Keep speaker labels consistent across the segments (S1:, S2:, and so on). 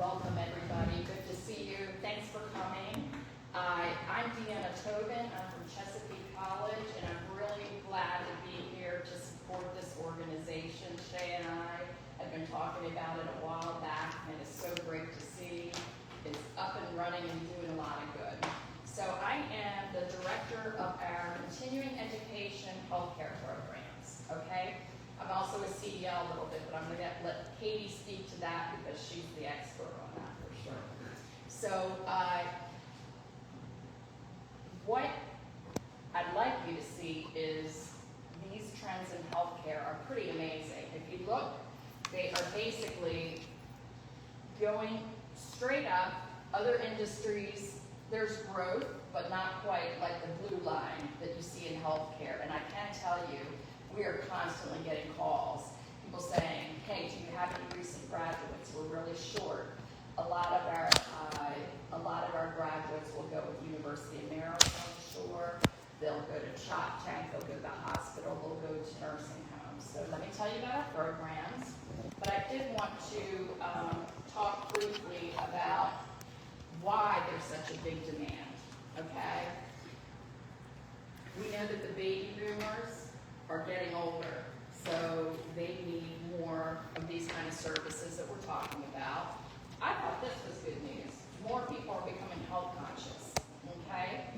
S1: Welcome everybody, good to see you. Thanks for coming. I'm Deanna Tobin, I'm from Chesapeake College, and I'm really glad to be here to support this organization. Shay and I have been talking about it a while back, and it's so great to see it's up and running and doing a lot of good. So I am the director of our continuing education healthcare programs, okay? I'm also a CDL a little bit, but I'm going to let Katie speak to that because she's the expert on that for sure. So what I'd like you to see is these trends in healthcare are pretty amazing. If you look, they are basically going straight up. Other industries, there's growth, but not quite like the blue line that you see in healthcare. And I can tell you, we are constantly getting calls, people saying, hey, do you have any recent graduates? We're really short. A lot of our graduates will go with University of Maryland on the shore. They'll go to Chop Tank, they'll go to the hospital, they'll go to nursing homes. So let me tell you about our programs. But I did want to talk briefly about why there's such a big demand, okay? We know that the baby boomers are getting older, so they need more of these kind of services that we're talking about. I thought this was good news. More people are becoming health conscious, okay?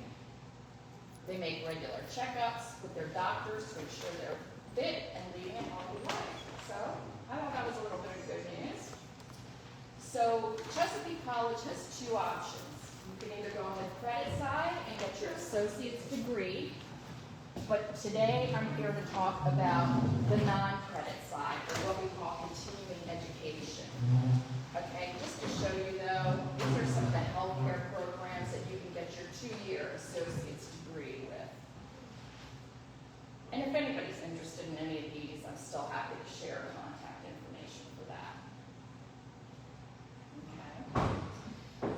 S1: They make regular checkups with their doctors to ensure they're fit and leading a healthy life. So I thought that was a little bit of good news. So Chesapeake College has two options. You can either go on the credit side and get your associate's degree, but today I'm here to talk about the non-credit side, or what we call continuing education. Okay, just to show you though, these are some of the healthcare programs that you can get your 2-year associate's degree with. And if anybody's interested in any of these, I'm still happy to share contact information for that. Okay.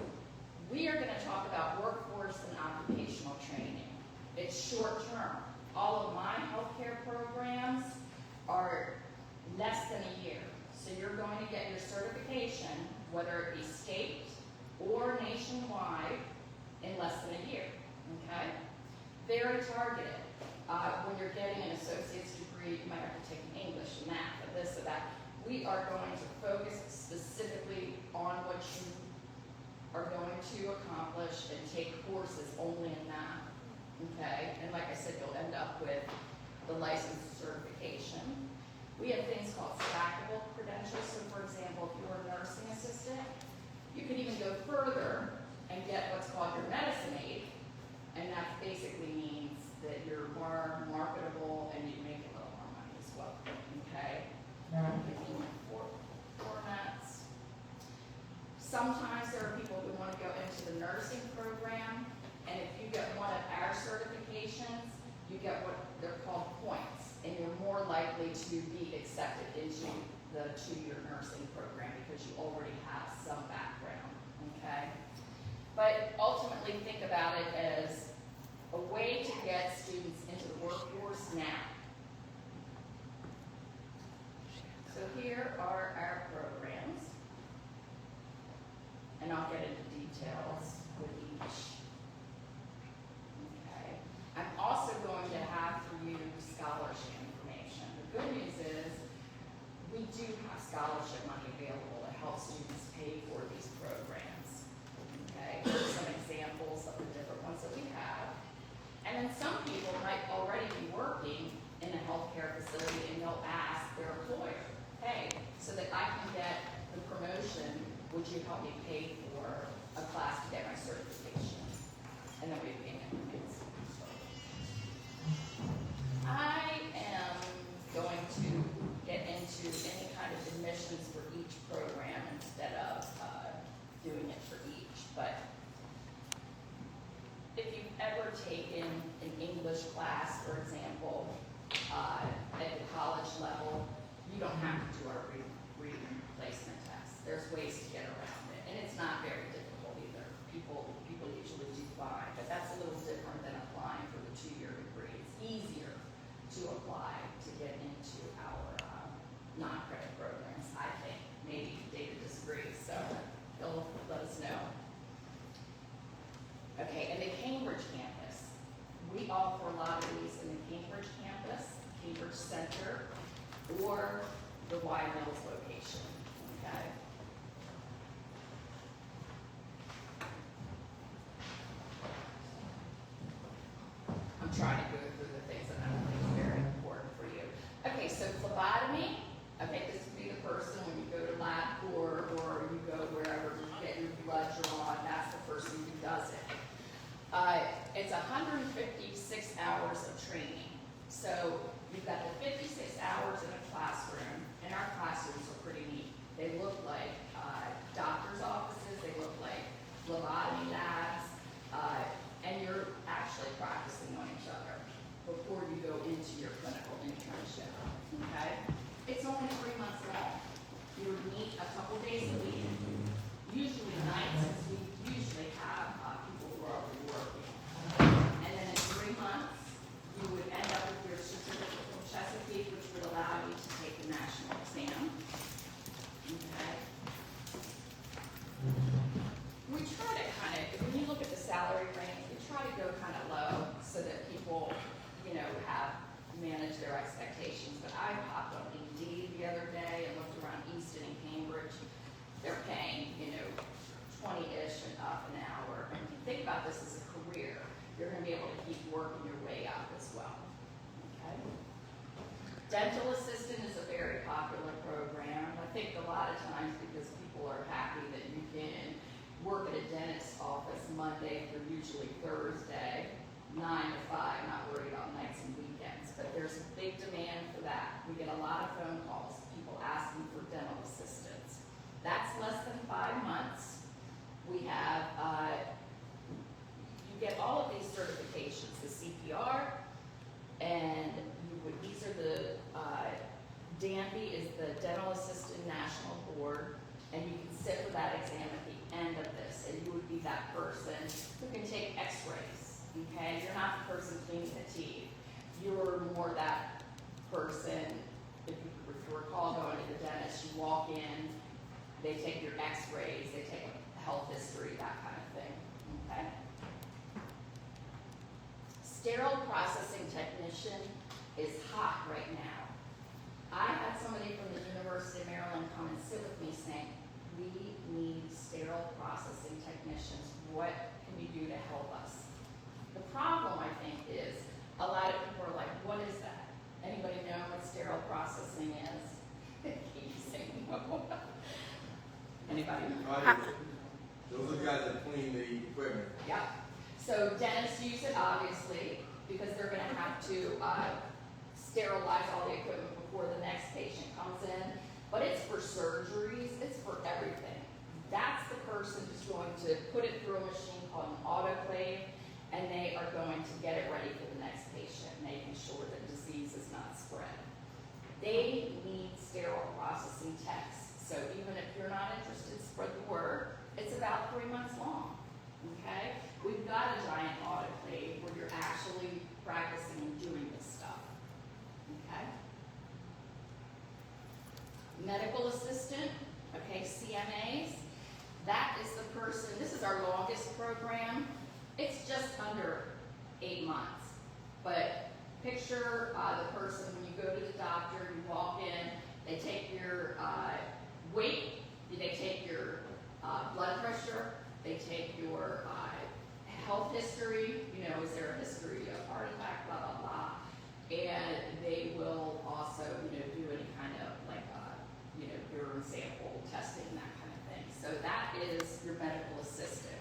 S1: We are going to talk about workforce and occupational training. It's short term. All of my healthcare programs are less than a year. So you're going to get your certification, whether it be state or nationwide, in less than a year, okay? Very targeted. When you're getting an associate's degree, you might have to take English, math, or this or that. We are going to focus specifically on what you are going to accomplish and take courses only in that. Okay, and like I said, you'll end up with the license certification. We have things called stackable credentials. So for example, if you're a nursing assistant, you can even go further and get what's called your medicine aid, and that basically means that you're more marketable and you make a little more money as well. Okay, formats. Sometimes there are people who want to go into the nursing program, and if you get one of our certifications, you get what they're called points, and you're more likely to be accepted into the 2-year nursing program because you already have some background, okay? But ultimately think about it as a way to get students into the workforce now. So here are our programs, and I'll get into details with each. I'm also going to have for you scholarship information. The good news is we do have scholarship money available to help students pay for these programs. Okay, here's some examples of the different ones that we have. And then some people might already be working in a healthcare facility and they'll ask their employer, hey, so that I can get the promotion, would you help me pay for a class to get my certification? And then we have payment plans. I am going to get into any kind of admissions for each program instead of doing it for each. But if you've ever taken an English class, for example, at the college level, you don't have to do our reading placement test. There's ways to get around it, and it's not very difficult either. People usually do fine, but that's a little different than applying for the 2-year degree. It's easier to apply to get into our non-credit programs, I think. Maybe David disagrees, so Y Mills location, okay? I'm trying to go through the things that I don't think are very important for you. Okay, so phlebotomy, okay, this would be the person when you go to LabCorp or you go wherever you get your blood drawn, that's the person who does it. It's 156 hours of training. So you've got the 56 hours in a classroom, and our classrooms are pretty neat. They look like doctor's offices, they look like phlebotomy labs, and you're actually practicing on each other before you go into your clinical internship, okay? It's only 3 months long. You would meet a couple days a week, usually nights, since we usually have people who are already working. And then in 3 months, you would end up with your certificate from Chesapeake, which would allow you to take the national exam, okay? We try to kind of, when you look at the salary range, we try to go kind of low so that people, you know, manage their expectations. But I hopped on Indeed the other day and looked around Easton and Cambridge. They're paying, you know, 20-ish and up an hour. And if you think about this as a career, you're going to be able to keep working your way up as well. Okay? Dental assistant is a very popular program. I think a lot of times because people are happy that you can work at a dentist's office Monday through usually Thursday, 9 to 5, not worried about nights and weekends. But there's a big demand for that. We get a lot of phone calls, people asking for dental assistants. That's less than 5 months. We have, you get all of these certifications, the CPR, and these are the, DANPI is the Dental Assistant National Board, and you can sit for that exam at the end of this, and you would be that person who can take x-rays, okay? You're not the person cleaning the teeth. You're more that person, if you recall going to the dentist, you walk in, they take your x-rays, they take health history, that kind of thing, okay? Sterile processing technician is hot right now. I had somebody from the University of Maryland come and sit with me saying, we need sterile processing technicians. What can you do to help us? The problem, I think, is a lot of people are like, what is that? Anybody know what sterile processing is? Keep saying no. Anybody?
S2: Those are the guys that clean the equipment.
S1: Yeah. So dentists use it, obviously, because they're going to have to sterilize all the equipment before the next patient comes in. But it's for surgeries, it's for everything. That's the person who's going to put it through a machine called an autoclave, and they are going to get it ready for the next patient, making sure that disease is not spread. They need sterile processing techs. So even if you're not interested, spread the word. It's about 3 months long, okay? We've got a giant autoclave where you're actually practicing and doing this stuff, okay? Medical assistant, okay, CMAs. That is the person, this is our longest program. It's just under 8 months. But picture the person when you go to the doctor, you walk in, they take your weight, they take your blood pressure, they take your health history, you know, is there a history of heart attack, blah, blah, blah. And they will also, you know, do any kind of like, you know, urine sample testing, that kind of thing. So that is your medical assistant.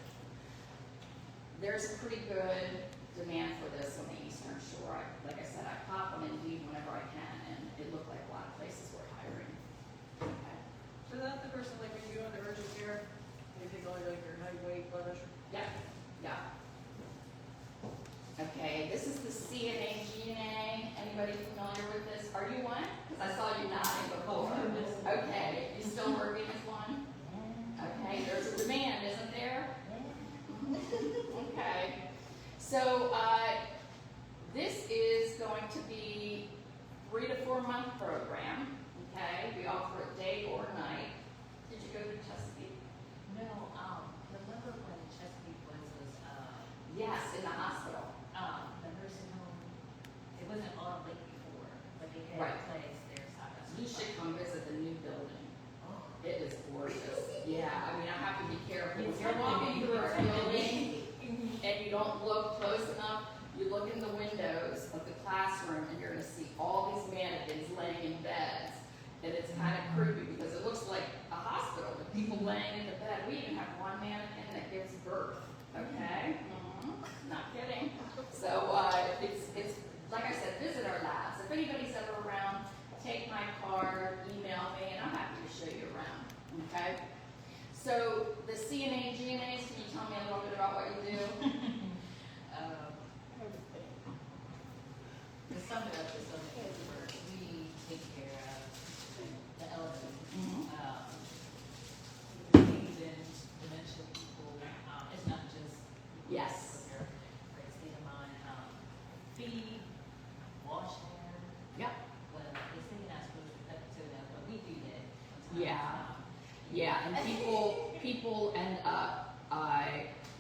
S1: There's a pretty good demand for this on the Eastern Shore. Like I said, I pop on Indeed whenever I can, and it looked like a lot of places were hiring. Okay.
S3: So that's the person, like when you go into urgent care, they take all like your height, weight, blood pressure?
S1: Yeah, yeah. Okay, this is the CNA, GNA. Anybody familiar with this? Are you one? Because I saw you nodding before. Okay, you still working as one? Okay, there's a demand, isn't there? Okay. So this is going to be 3 to 4 month program. Okay, we offer it day or night. Did you go to Chesapeake?
S4: No, remember when Chesapeake was
S1: Yes, in the hospital.
S4: the nursing home, it wasn't on Lake before, but they had
S1: Right.
S4: a place there.
S1: You should come visit the laying in the bed. We even have one mannequin that gives birth, okay? Not kidding. So, it's, like I said, visit our labs. If anybody's ever around, take my card, email me, and I'm happy to show you around, okay? So, the CNA, GNAs, can you tell me a little bit about what you do?
S4: To sum it up, is we take care of the elderly, diseases, dementia people. It's not just
S1: Yes.
S4: for your state of mind. Feed, wash hair.
S1: Yep.
S4: Well, they say you're not supposed to that, but we do that.
S1: Yeah. Yeah, and people and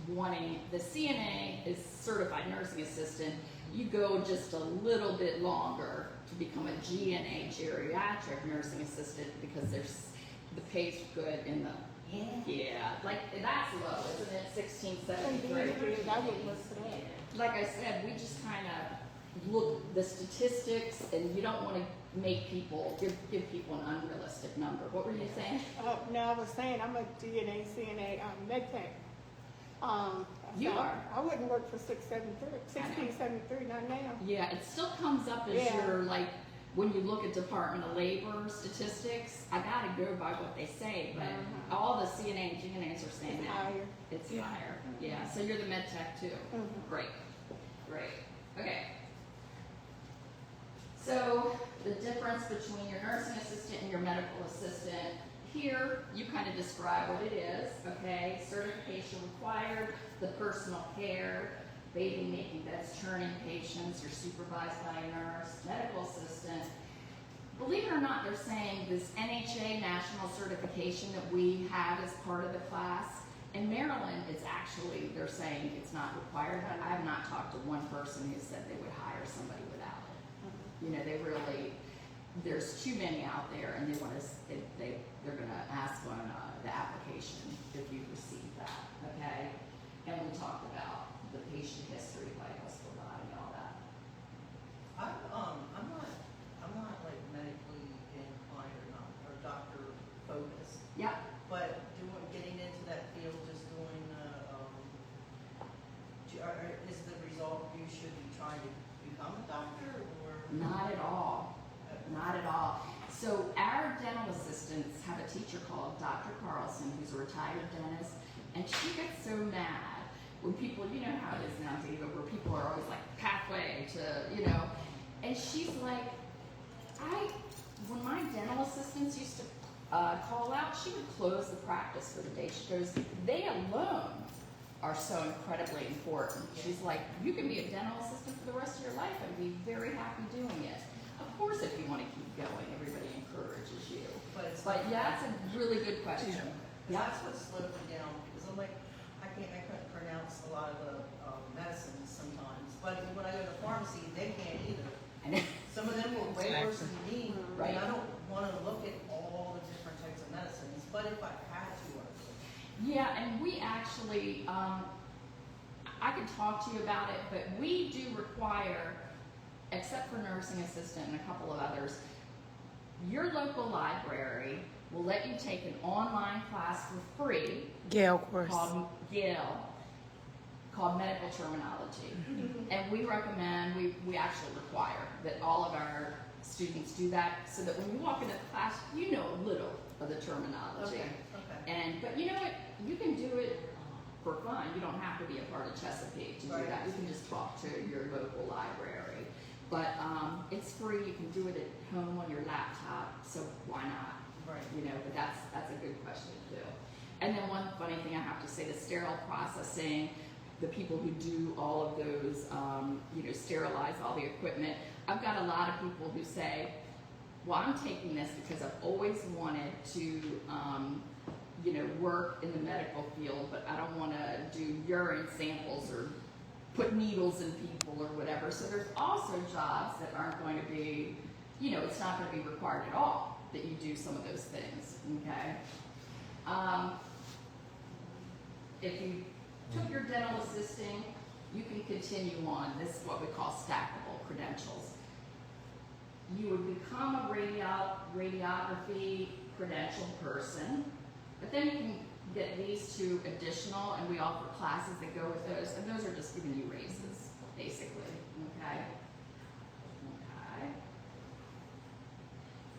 S1: wanting, the CNA is certified nursing assistant. You go just a little bit longer to become a GNA, geriatric nursing assistant, because the pay's good in the, like, that's low, isn't it, 1673? Like I said, we just kind of look the statistics, and you don't want to make people, give people an unrealistic number. What were you saying?
S5: No, I was saying I'm a DNA, CNA, med tech.
S1: You
S5: so
S1: are.
S5: I wouldn't work for 1673, not now.
S1: Yeah, it still comes up as
S5: Yeah.
S1: your, like, when you look at Department of Labor statistics, I gotta go by what they say, but all the CNA and GNAs are saying
S5: It's
S1: that.
S5: higher.
S1: It's higher, yeah, so you're the med tech too. Great, great, okay. So, the difference between your nursing assistant and your medical assistant, here, you kind of describe what it is, okay? Certification required, the personal care, bathing, making beds, turning patients, you're supervised by a nurse, medical assistant. Believe it or not, they're saying this NHA national certification that we have as part of the class, in Maryland, it's actually, they're saying it's not required. I have not talked to one person who said they would hire somebody without it. You know, they really, there's too many out there, and they want to, they're going to ask on the application if you receive that, okay? And we talked about the patient history, vitals, providing all that.
S6: I'm not like medically inclined or doctor focused,
S1: Yep.
S6: but getting into that field, just doing, is the result you should be trying to become a doctor or?
S1: Not at all. Not at all. So our dental assistants have a teacher called Dr. Carlson, who's a retired dentist, and she gets so mad when people, you know how it is now, Diva, where people are always like pathway to, you know, and she's like, when my dental assistants used to call out, she would close the practice for the day. She goes, they alone are so incredibly important. She's like, you can be a dental assistant for the rest of your life and be very happy doing it. Of course, if you want to keep going, everybody encourages you. But yeah, that's a really good question.
S6: Because that's what slowed me down, because I'm like, I couldn't pronounce a lot of the medicines sometimes. But when I go to pharmacy, they can't either.
S1: And
S6: Some of them were way worse than me,
S1: Right.
S6: and I don't want to look at all the different types of medicines, but if I had to, I would.
S1: yeah, and we actually, I could talk to you about it, but we do require, except for nursing assistant and a couple of others, your local library will let you take an online class for free
S5: Gale course.
S1: called called Medical Terminology. And we recommend, we actually require that all of our students do that, so that when you walk into the class, you know a little of the terminology.
S6: Okay.
S1: But you know what, you can do it for fun. You don't have to be a part of Chesapeake to do
S6: Right.
S1: that. You can just talk to your local library. But it's free. You can do it at home on your laptop, so why not?
S6: Right.
S1: You know, but that's a good question too. And then one funny thing I have to say, the sterile processing, the people who do all of those, you know, sterilize all the equipment. I've got a lot of people who say, well, I'm taking this because I've always wanted to, you know, work in the medical field, but I don't want to do urine samples or put needles in people or whatever. So there's also jobs that aren't going to be, you know, it's not going to be required at all that you do some of those things, okay? If you took your dental assisting, you can continue on. This is what we call stackable credentials. You would become a radiography credentialed person, But then you can get these two additional, and we offer classes that go with those, and those are just giving you raises, basically, okay? Okay.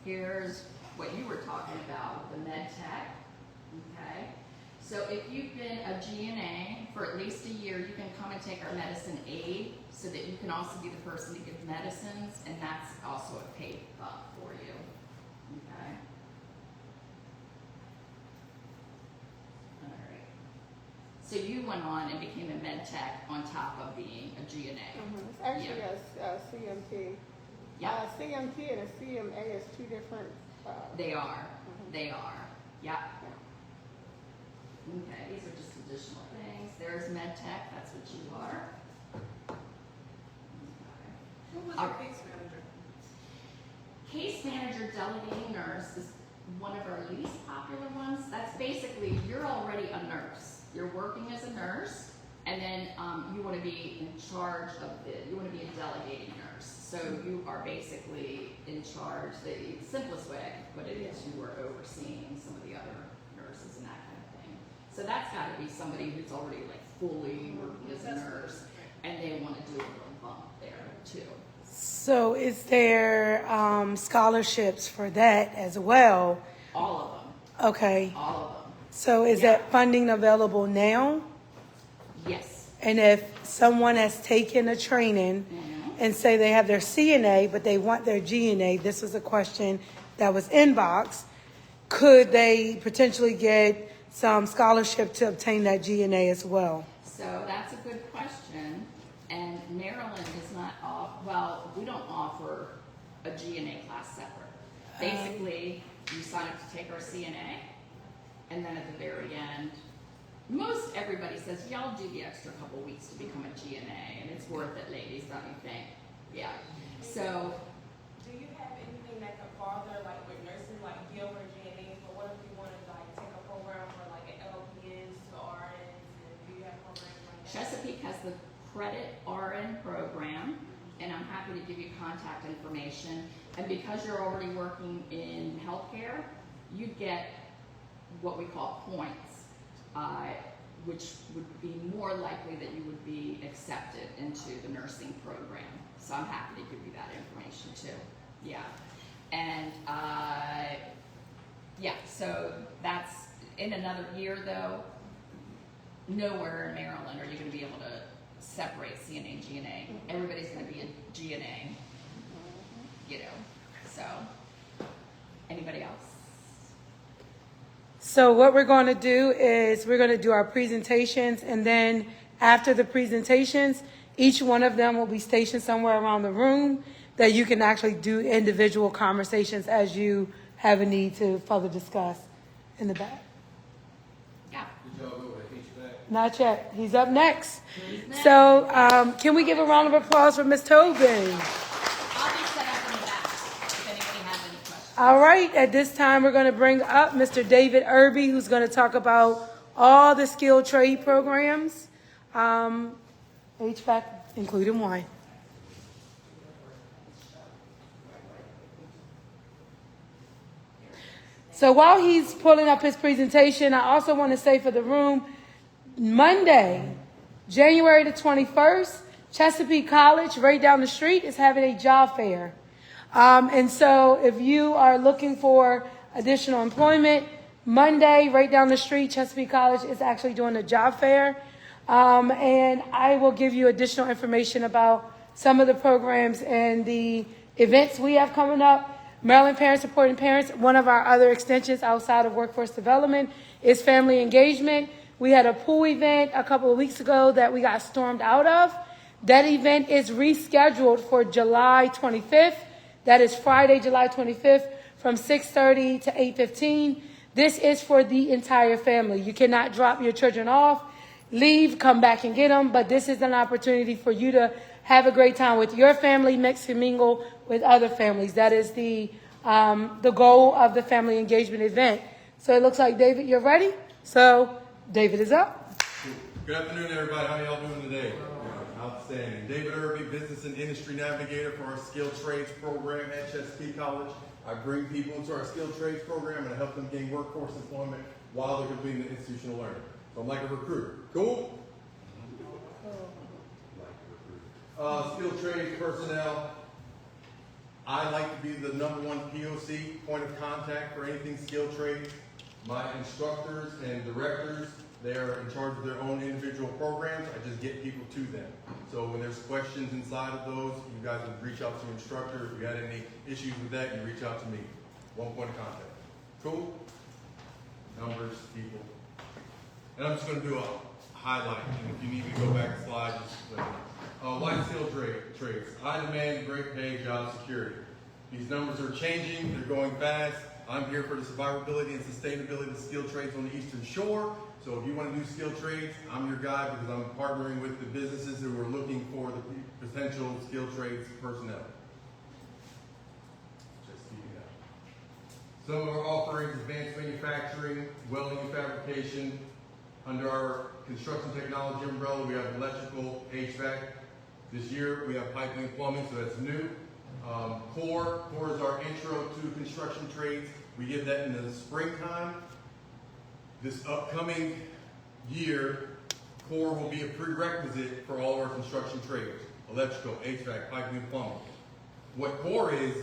S1: Here's what you were talking about, the med tech, okay? So if you've been a GNA for at least a year, you can come and take our medicine aid so that you can also be the person to give medicines, and that's also a paid bump for you, okay? All right. So you went on and became a med tech on top of being a GNA.
S5: It's actually a CMT.
S1: Yeah,
S5: CMT and a CMA is two different.
S1: they are. They are. Yeah. Okay, these are just additional things. There's med tech, that's what you are.
S3: Who was
S1: Our-
S3: the case manager?
S1: Case manager delegating nurse is one of our least popular ones. That's basically, you're already a nurse. You're working as a nurse, and then you want to be in charge of you want to be a delegating nurse. So you are basically in charge, the simplest way I can put it is you are overseeing some of the other nurses and that kind of thing. So that's got to be somebody who's already like fully working as a nurse, and they want to do a little bump there too.
S7: So is there scholarships for that as well?
S1: All of them.
S7: Okay.
S1: All of them.
S7: So is
S1: Yeah.
S7: that funding available now?
S1: Yes.
S7: And if someone has taken a training and say they have their CNA, but they want their GNA, this was a question that was inboxed, could they potentially get some scholarship to obtain that GNA as well?
S1: So that's a good question. And Maryland does not well, we don't offer a GNA class separate. Basically, you sign up to take our CNA, and then at the very end, most everybody says, yeah, I'll do the extra couple weeks to become a GNA, and it's worth it, ladies, don't you think? Yeah. So,
S8: Do you have anything that could farther, like with nursing, like Gilbert GNAs, but what if you wanted to like take a program for like an LPNs to RNs, and do you have programs like that?
S1: Chesapeake has the credit RN program, and I'm happy to give you contact information. And because you're already working in healthcare, you get what we call points, which would be more likely that you would be accepted into the nursing program. So I'm happy to give you that information too. Yeah. And yeah, so that's in another year though. Nowhere in Maryland are you going to be able to separate CNA and GNA. Everybody's going to be a GNA, you know. So, anybody else?
S7: So what we're going to do is we're going to do our presentations, and then after the presentations, each one of them will be stationed somewhere around the room that you can actually do individual conversations as you have a need to further discuss in the back.
S1: Yeah.
S2: Did y'all go with HVAC?
S7: Not yet. He's up next. So can we give a round of applause for Ms. Tobin?
S1: I'll be set up in the back if anybody has any questions.
S7: All right, at this time, we're going to bring up Mr. David Irby, who's going to talk about all the skilled trade programs, HVAC including wine. So while he's pulling up his presentation, I also want to say for the room, Monday, January the 21st, Chesapeake College, right down the street, is having a job fair. And so if you are looking for additional employment, Monday, right down the street, Chesapeake College is actually doing a job fair. And I will give you additional information about some of the programs and the events we have coming up. Maryland Parents Supporting Parents, one of our other extensions outside of workforce development is family engagement. We had a pool event a couple of weeks ago that we got stormed out of. That event is rescheduled for July 25th. That is Friday, July 25th from 6:30 to 8:15. This is for the entire family. You cannot drop your children off, leave, come back and get them, but this is an opportunity for you to have a great time with your family, mix and mingle with other families. That is the goal of the family engagement event. So it looks like, David, you're ready? So David is up.
S2: Good afternoon, everybody. How y'all doing today? Outstanding. David Irby, Business and Industry Navigator for our Skilled Trades program at Chesapeake College. I bring people into our Skilled Trades program and I help them gain workforce employment while they're completing the institutional learning. So I'm like a recruiter. Cool? Skilled trades personnel. I like to be the #1 POC, point of contact for anything skilled trades. My instructors and directors, they are in charge of their own individual programs. I just get people to them. So when there's questions inside of those, you guys would reach out to your instructor. If you had any issues with that, you reach out to me. One point of contact. Cool? Numbers, people. And I'm just going to do a highlight. And if you need me to go back a slide, just let me know. White skilled trades. High demand, great pay, job security. These numbers are changing. They're going fast. I'm here for the survivability and sustainability of skilled trades on the Eastern Shore. So if you want to do skilled trades, I'm your guy because I'm partnering with the businesses who are looking for the potential skilled trades personnel. Just keep it out. Some of our offerings: advanced manufacturing, welding and fabrication. Under our construction technology umbrella, we have electrical, HVAC. This year we have piping and plumbing, so that's new. Core is our intro to construction trades. We give that in the springtime. This upcoming year, core will be a prerequisite for all of our construction trades: electrical, HVAC, piping and plumbing. What core is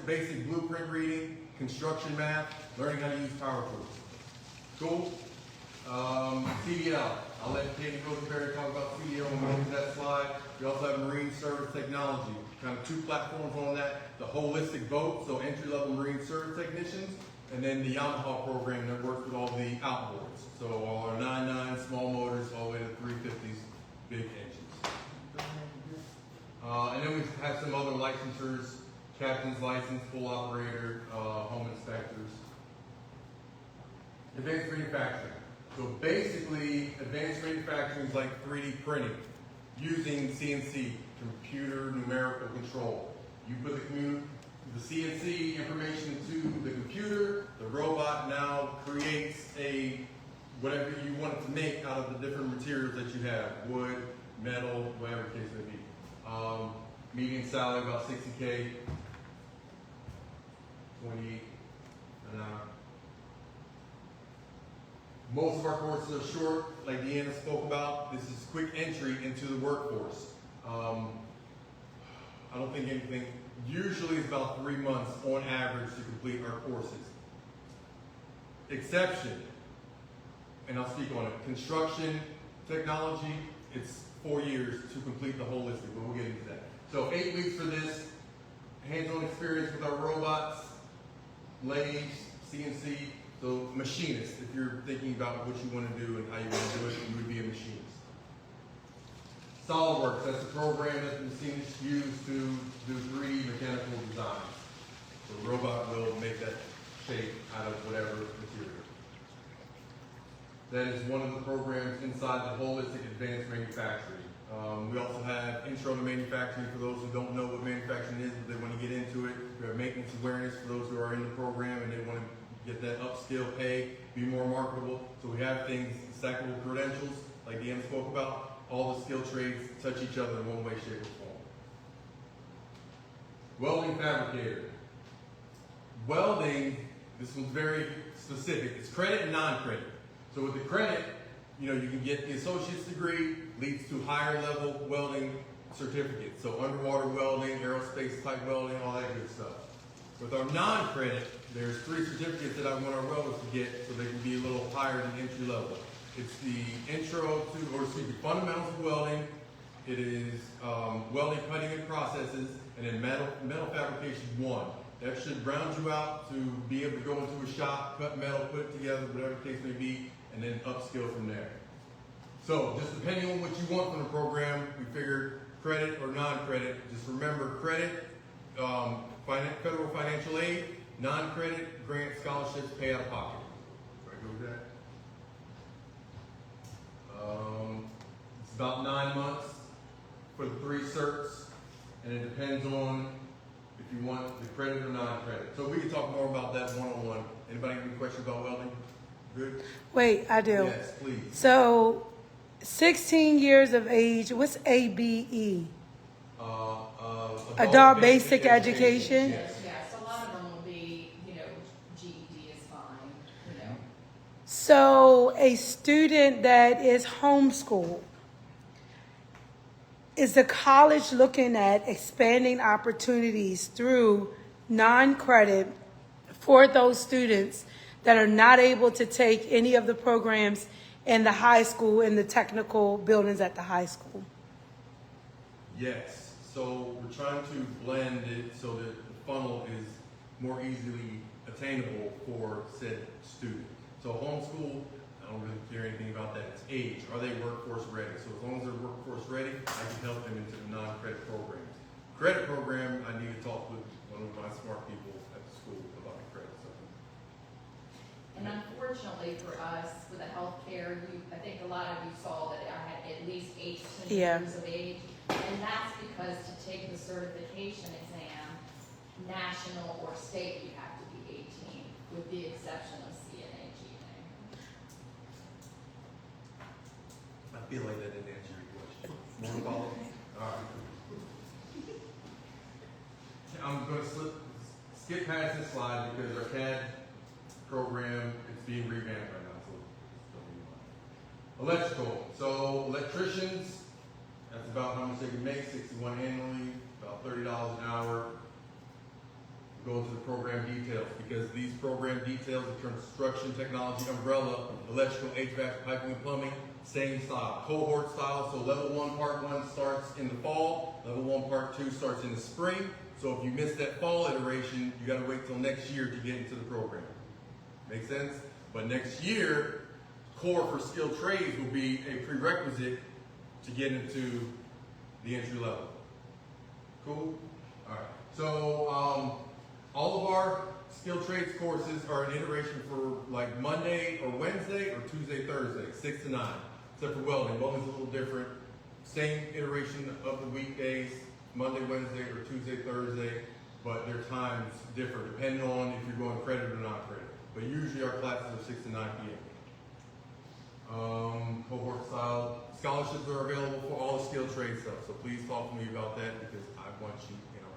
S2: basic blueprint reading, construction math, learning how to use power tools. Cool? CDL. I'll let Katie Rosenberry talk about CDL when we get to that slide. We also have marine service technology. Kind of two platforms on that. The holistic boat, so entry-level marine service technicians, and then the Yamaha program that works with all the outboards. So all our 9.9 small motors, all the way to 350s, big engines. And then we have some other licensures: captain's license, full operator, home inspectors. Advanced manufacturing. So basically, advanced manufacturing is like 3D printing using CNC, computer numerical control. You put the CNC information into the computer, the robot now creates whatever you want it to make out of the different materials that you have: wood, metal, whatever the case may be. Median salary about $60K, 28 an hour. Most of our courses are short, like Deanna spoke about. This is quick entry into the workforce. I don't think anything, usually it's about 3 months on average to complete our courses. Exception, and I'll speak on it: construction technology, it's 4 years to complete the holistic, but we'll get into that. So 8 weeks for this, hands-on experience with our robots, lathes, CNC. So machinist, if you're thinking about what you want to do and how you want to do it, you would be a machinist. SolidWorks, that's a program that the machinists use to do 3D mechanical designs. So the robot will make that shape out of whatever material. That is one of the programs inside the holistic advanced manufacturing. We also have intro to manufacturing for those who don't know what manufacturing is, but they want to get into it. We have maintenance awareness for those who are in the program and they want to get that upskill pay, be more marketable. So we have things, stackable credentials, like Deanna spoke about. All the skill trades touch each other in one way, shape, or form. Welding fabricator. Welding, this one's very specific. It's credit and non-credit. So with the credit, you can get the associate's degree, leads to higher level welding certificates. So underwater welding, aerospace type welding, all that good stuff. With our non-credit, there's 3 certificates that I want our welders to get so they can be a little higher than entry level. It's the fundamentals of welding. It is welding, cutting, and processes, and then metal fabrication 1. That should round you out to be able to go into a shop, cut metal, put it together, whatever the case may be, and then upskill from there. So just depending on what you want from the program, we figured credit or non-credit. Just remember credit, federal financial aid, non-credit, grant, scholarships, pay out of pocket. Right, go with that. It's about 9 months for the 3 certs, and it depends on if you want the credit or non-credit. So we can talk more about that one-on-one. Anybody have any questions about welding? Good?
S7: Wait, I do.
S2: Yes, please.
S7: So, 16 years of age, what's ABE? Adult Basic Education?
S2: Yes.
S1: Yes, a lot of them will be, GED is fine,
S7: So a student that is homeschooled, is the college looking at expanding opportunities through non-credit for those students that are not able to take any of the programs in the high school, in the technical buildings at the high school?
S2: Yes, so we're trying to blend it so that the funnel is more easily attainable for said student. So homeschool, I don't really care anything about that, it's age. Are they workforce ready? So as long as they're workforce ready, I can help them into the non-credit programs. Credit program, I need to talk with one of my smart people at the school about the credit stuff.
S1: And unfortunately for us, with the healthcare, I think a lot of you saw that I had at least 18
S7: Yeah.
S1: years of age. And that's because to take the certification exam, national or state, you have to be 18, with the exception of CNA, GNA.
S2: I feel like that didn't answer your question. More follow? All right. I'm going to skip past this slide because our CAD program is being revamped right now. So electrical. So electricians, that's about how much they can make, 61 annually, about $30 an hour. Go into the program details because these program details in terms of construction, technology, umbrella, electrical, HVAC, piping and plumbing, same style, cohort style. So level 1, part 1 starts in the fall, level 1, part 2 starts in the spring. So if you miss that fall iteration, you got to wait till next year to get into the program. Make sense? But next year, core for skilled trades will be a prerequisite to get into the entry level. Cool? All right. So all of our skilled trades courses are an iteration for like Monday or Wednesday or Tuesday, Thursday, 6 to 9. Except for welding. Welding's a little different. Same iteration of the weekdays, Monday, Wednesday, or Tuesday, Thursday, but their times differ depending on if you're going credit or not credit. But usually our classes are 6 to 9 p.m. Cohort style. Scholarships are available for all the skilled trade stuff, so please talk to me about that because I want you in our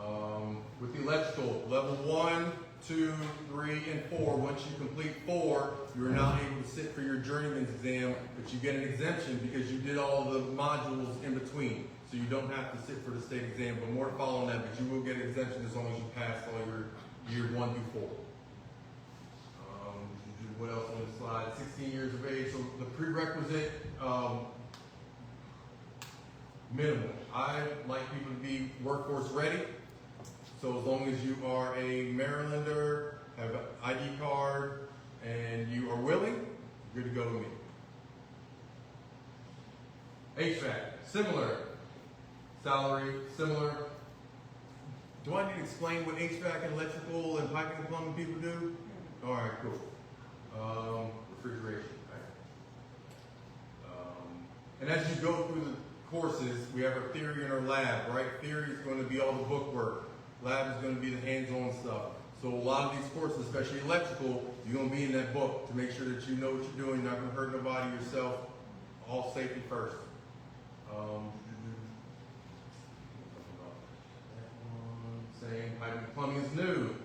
S2: program. With the electrical, level 1, 2, 3, and 4, once you complete 4, you are now able to sit for your journeyman's exam, but you get an exemption because you did all the modules in between. So you don't have to sit for the state exam, but more to follow on that, but you will get an exemption as long as you pass all your year 1 through 4. What else on this slide? 16 years of age. So the prerequisite minimum. I like people to be workforce ready. So as long as you are a Marylander, have an ID card, and you are willing, you're good to go with me. HVAC, similar. Salary, similar. Do I need to explain what HVAC and electrical and piping and plumbing people do? All right, cool. Refrigeration, right? And as you go through the courses, we have our theory and our lab, right? Theory is going to be all the book work. Lab is going to be the hands-on stuff. So a lot of these courses, especially electrical, you're going to be in that book to make sure that you know what you're doing, you're not going to hurt nobody, yourself, all safety first. Saying piping and plumbing is new.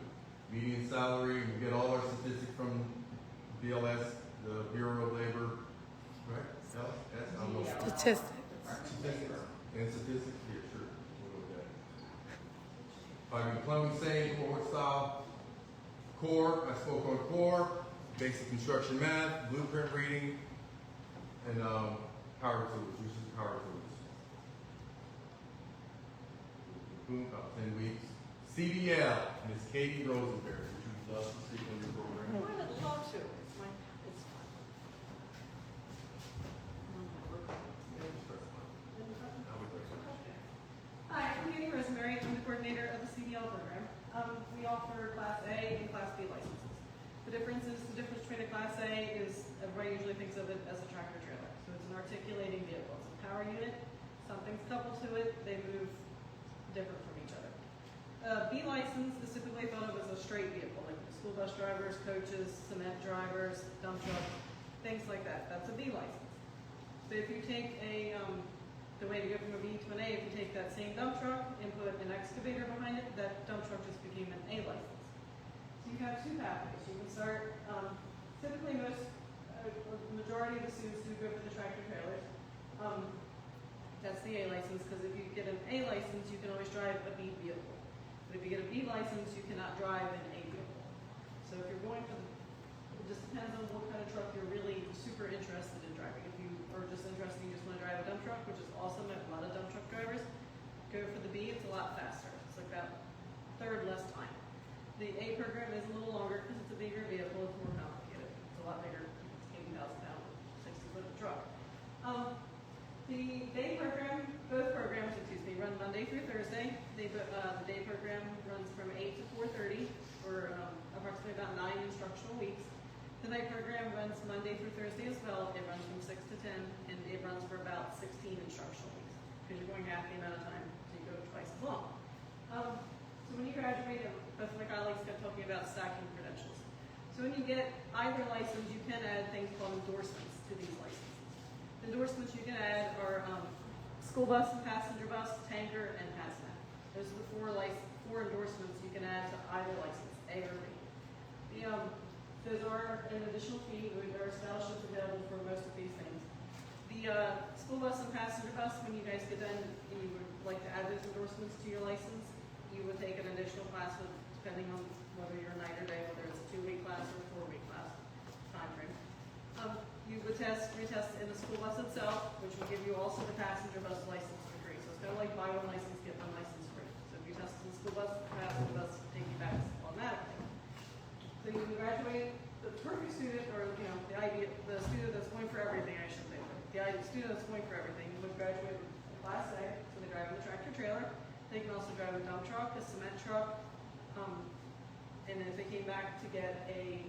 S2: Median salary, we get all our statistics from BLS, the Bureau of Labor, right? That's almost
S7: Statistics.
S2: statistics. And statistics, yeah, sure. We'll look at it. Piping and plumbing, same cohort style. Core, I spoke on core, basic construction math, blueprint reading, and power tools, uses power tools. Boom, about 10 weeks. CDL, Ms. Katie Rosenberg, would you love to speak on your program?
S3: I would love to. It's fine. Hi, I'm Katie Rosemary. I'm the coordinator of the CDL program. We offer Class A and Class B licenses. The difference between a Class A is, everybody usually thinks of it as a tractor trailer. So it's an articulating vehicle. It's a power unit. Something's coupled to it. They move different from each other. B license is typically thought of as a straight vehicle, like school bus drivers, coaches, cement drivers, dump trucks, things like that. That's a B license. So if you take the way to go from a B to an A, if you take that same dump truck and put an excavator behind it, that dump truck just became an A license. So you have two pathways. You can start typically the majority of the students do go for the tractor trailers. That's the A license, because if you get an A license, you can always drive a B vehicle. But if you get a B license, you cannot drive an A vehicle. So if you're going for it just depends on what kind of truck you're really super interested in driving. If you are just interested, you just want to drive a dump truck, which is awesome, I have a lot of dump truck drivers. Go for the B, it's a lot faster. It's like about a third less time. The A program is a little longer because it's a bigger vehicle, it's more complicated. It's a lot bigger, it's 80,000 pound, 60-foot truck. The day program, both programs, run Monday through Thursday. The day program runs from 8 to 4:30 for approximately about 9 instructional weeks. The night program runs Monday through Thursday as well. It runs from 6 to 10, and it runs for about 16 instructional weeks because you're going half the amount of time, so you go twice as long. So when you graduate, both of my colleagues kept talking about stacking credentials. So when you get either license, you can add things called endorsements to these licenses. Endorsements you can add are school bus and passenger bus, tanker, and hazmat. Those are the four endorsements you can add to either license, A or B. Those are an additional fee. There are scholarships available for most of these things. The school bus and passenger bus, when you guys get done and you would like to add those endorsements to your license, you would take an additional class depending on whether you're night or day, whether it's a 2-week class or a 4-week class time frame. You would retest in the school bus itself, which will give you also the passenger bus license for free. So it's kind of like buy one license, get one license free. So if you test in the school bus, the passenger bus will take you back automatically. So you can graduate the perfect student, or the student that's going for everything, I should say. The student that's going for everything would graduate with Class A, so they drive in the tractor trailer. They can also drive a dump truck, a cement truck, and if they came back to get a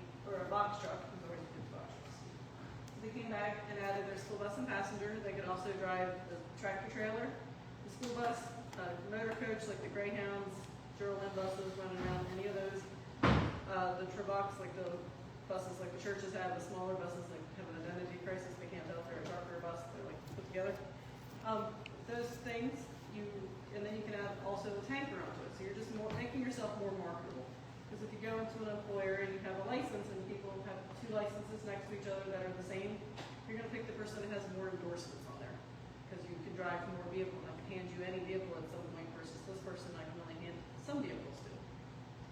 S3: box truck, because already did box trucks. They came back and added their school bus and passenger. They could also drive the tractor trailer, the school bus, motor coach like the Greyhounds, Geraldine buses running around, any of those. The Trabox, like the buses like the churches have, the smaller buses like have an identity crisis. They can't tell if they're a truck or a bus. They're like put together. Those things, and then you can add also a tanker onto it. So you're just making yourself more marketable. Because if you go into an employer and you have a license and people have 2 licenses next to each other that are the same, you're going to pick the person that has more endorsements on there. Because you can drive more vehicles. I can hand you any vehicle at some point versus this person I can only hand some vehicles to.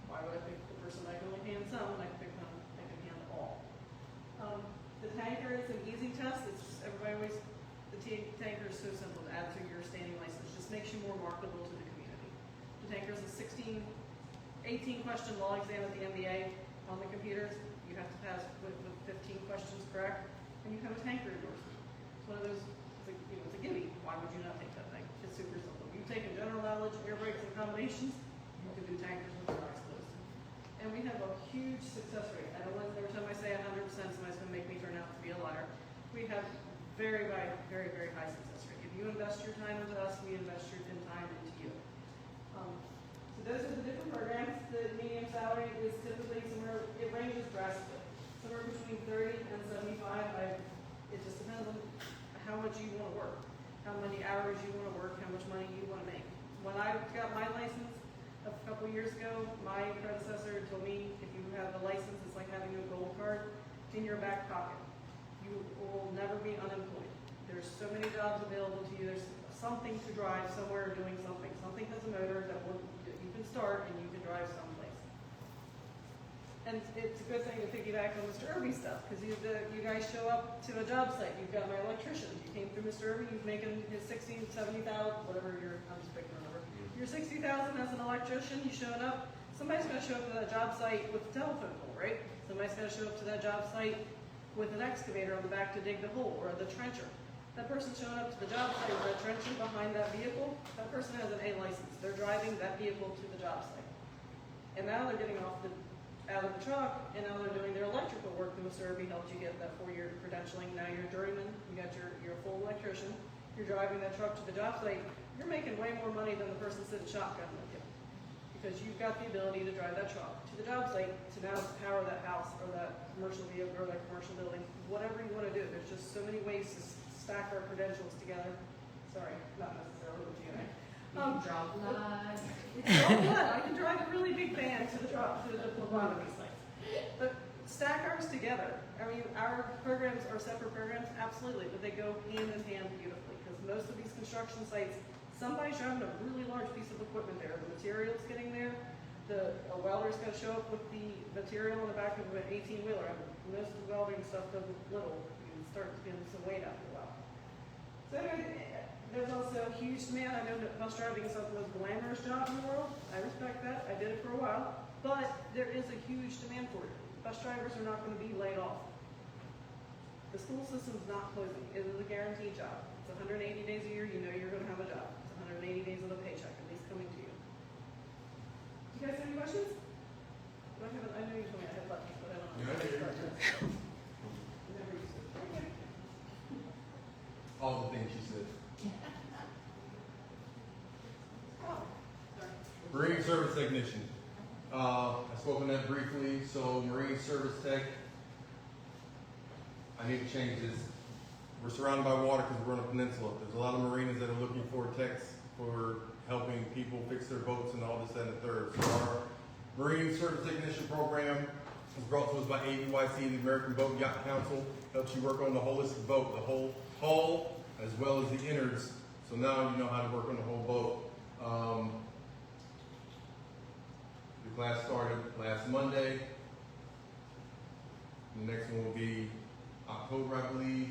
S3: Why would I pick the person I can only hand some and I can pick one I can hand all? The tanker is an easy test. It's just, the tanker is so simple to add to your standing license. Just makes you more marketable to the community. The tanker is a 18 question law exam at the MBA on the computers. You have to pass with 15 questions correct, and you have a tanker endorsement. It's one of those, it's a gimme. Why would you not take that thing? It's super simple. You've taken general knowledge, air brakes, and combinations, you can do tankers with your eyes closed. And we have a huge success rate. I don't want every time I say 100%, somebody's going to make me turn out to be a liar. We have very, very, very high success rate. If you invest your time into us, we invest your time into you. So those are the different programs. The median salary is typically somewhere, it ranges drastically. Somewhere between 30 and 75. It just depends on how much you want to work, how many hours you want to work, how much money you want to make. When I got my license a couple years ago, my predecessor told me if you have a license, it's like having a gold card in your back pocket. You will never be unemployed. There's so many jobs available to you. There's something to drive somewhere doing something. Something has a motor that you can start and you can drive someplace. And it's a good thing to piggyback on Mr. Irby's stuff because you guys show up to a job site. You've got my electrician. You came through Mr. Irby. You've making his 60, 70,000, whatever I'm just picking a number. Your 60,000 as an electrician. You showed up. Somebody's going to show up to that job site with a telephone pole, right? Somebody's going to show up to that job site with an excavator on the back to dig the hole or the trencher. That person showing up to the job site with a trencher behind that vehicle, that person has an A license. They're driving that vehicle to the job site. And now they're getting out of the truck, and now they're doing their electrical work. Mr. Irby helped you get that 4-year credentialing. Now you're a journeyman, you got your full electrician, you're driving that truck to the job site. You're making way more money than the person sitting shotgun with you. Because you've got the ability to drive that truck to the job site to now power that house or that commercial vehicle or that commercial building, whatever you want to do. There's just so many ways to stack our credentials together. Sorry, not necessarily with you.
S4: Drop line.
S3: It's all good. I can drive a really big van to the phlebotomy site. But stack ours together. I mean, our programs are separate programs, absolutely, but they go hand in hand beautifully, because most of these construction sites, somebody's driving a really large piece of equipment there, the material's getting there, a welder's gonna show up with the material in the back of an 18-wheeler. Most of the welding stuff doesn't little, you start getting some weight after a while. So anyway, there's also a huge demand. I know that bus driving is not the most glamorous job in the world. I respect that. I did it for a while. But there is a huge demand for it. Bus drivers are not going to be laid off. The school system's not closing. It is a guaranteed job. It's 180 days a year. You know you're going to have a job. It's 180 days of a paycheck, at least coming to you. Do you guys have any questions? I know you told me I had buttons, but I don't know. Never used it. Okay.
S2: All the things you said.
S3: Oh, sorry.
S2: Marine service technician. I spoke on that briefly. So marine service tech, I need to change this. We're surrounded by water because we're on a peninsula. There's a lot of marinas that are looking for techs for helping people fix their boats and all this, that, and the third. So our marine service technician program was brought to us by ABYC, the American Boat and Yacht Council. Helps you work on the holistic boat, the whole hull, as well as the innards. So now you know how to work on the whole boat. The class started last Monday. The next one will be October, I believe.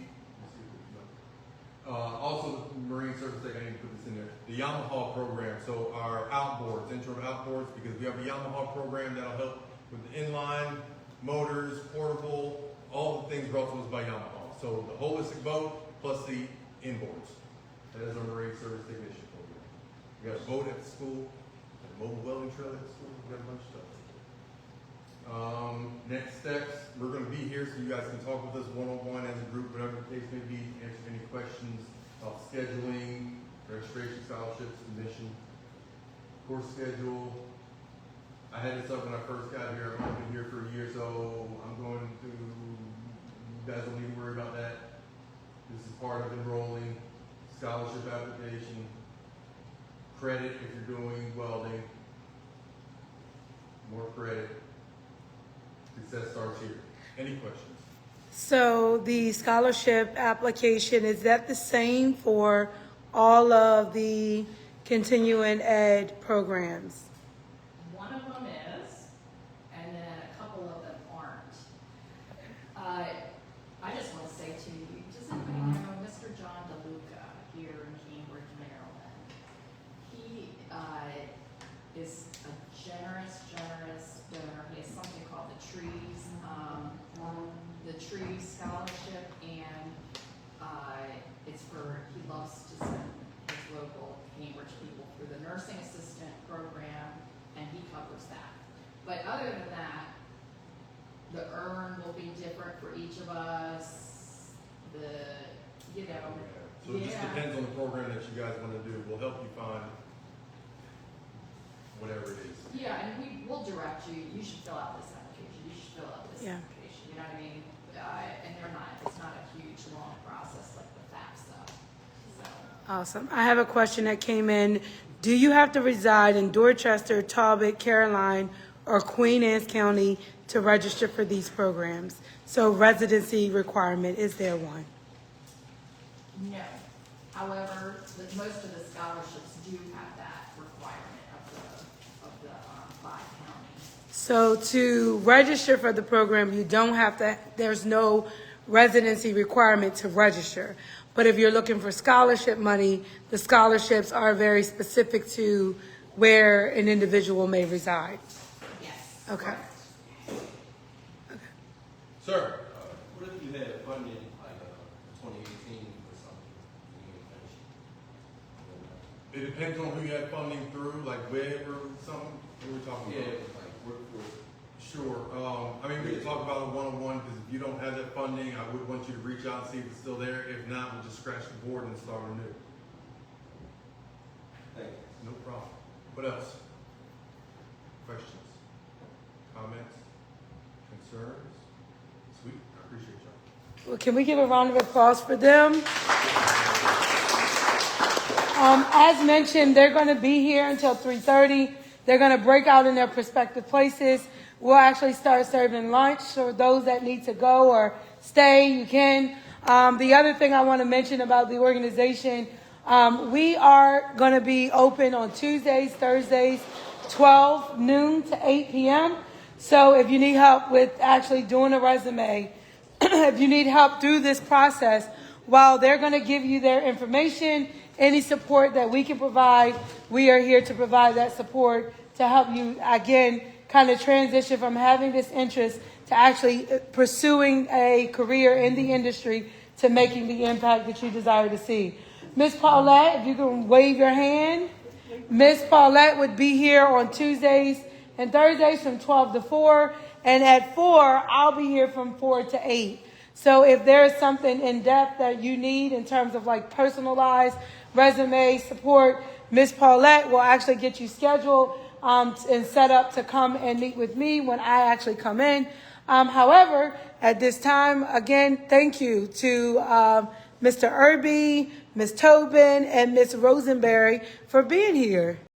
S2: Also, the Marine Service Tech, I need to put this in there. The Yamaha program, so our outboards, intro to outboards, because we have a Yamaha program that'll help with the inline, motors, portable, all the things brought to us by Yamaha. So the holistic boat plus the inboards. That is our Marine Service Technician program. We got a boat at the school, a mobile welding trailer at the school, we got a bunch of stuff. Next steps, we're going to be here so you guys can talk with us one-on-one as a group, whatever the case may be, answer any questions about scheduling, registration, scholarships, admission, course schedule. I had this up when I first got here. I've only been here for a year, so I'm going to, you guys don't need to worry about that. This is part of enrolling, scholarship application, credit if you're doing welding, more credit. Success starts here. Any questions?
S7: So the scholarship application, is that the same for all of the continuing ed programs?
S1: One of them is, and then a couple of them aren't. I just want to say to you, does anybody know Mr. John DeLuca here in Cambridge, Maryland? He is a generous donor. He has something called the Trees Scholarship, and it's for, he loves to send his local Cambridge people through the nursing assistant program, and he covers that. But other than that, the earn will be different for each of us.
S2: So it just depends on the program that you guys want to do. We'll help you find whatever it is.
S1: Yeah, and we'll direct you. You should fill out this application. You should fill out this
S7: Yeah.
S1: application. You know what I mean? And it's not a huge, long process like the FAFSA. So.
S7: Awesome. I have a question that came in. Do you have to reside in Dorchester, Talbot, Caroline, or Queen Anne's County to register for these programs? So residency requirement, is there one?
S1: No. However, most of the scholarships do have that requirement of the 5 counties.
S7: So to register for the program, you don't have to, there's no residency requirement to register. But if you're looking for scholarship money, the scholarships are very specific to where an individual may reside.
S1: Yes.
S7: Okay.
S2: Sir?
S9: What if you had funding like 2018 or something?
S2: It depends on who you had funding through, like Web or something. What are we talking
S9: Yeah,
S2: about?
S9: like workforce.
S2: Sure. I mean, we can talk about it one-on-one, because if you don't have that funding, I would want you to reach out and see if it's still there. If not, we'll just scratch the board and start anew.
S9: Thank you.
S2: No problem. What else? Questions? Comments? Concerns? Sweet. I appreciate y'all.
S7: Well, can we give a round of applause for them? As mentioned, they're going to be here until 3:30. They're going to break out in their prospective places. we'll actually start serving lunch for those that need to go or stay. You can. The other thing I want to mention about the organization, we are going to be open on Tuesdays, Thursdays, 12 noon to 8 p.m. So if you need help with actually doing a resume, if you need help through this process, while they're going to give you their information, any support that we can provide, we are here to provide that support to help you, again, kind of transition from having this interest to actually pursuing a career in the industry to making the impact that you desire to see. Miss Paulette, if you can wave your hand. Miss Paulette would be here on Tuesdays and Thursdays from 12 to 4. And at 4, I'll be here from 4 to 8. So if there's something in depth that you need in terms of like personalized resume support, Miss Paulette will actually get you scheduled and set up to come and meet with me when I actually come in. However, at this time, again, thank you to Mr. Irby, Ms. Tobin, and Ms. Rosenberry for being here.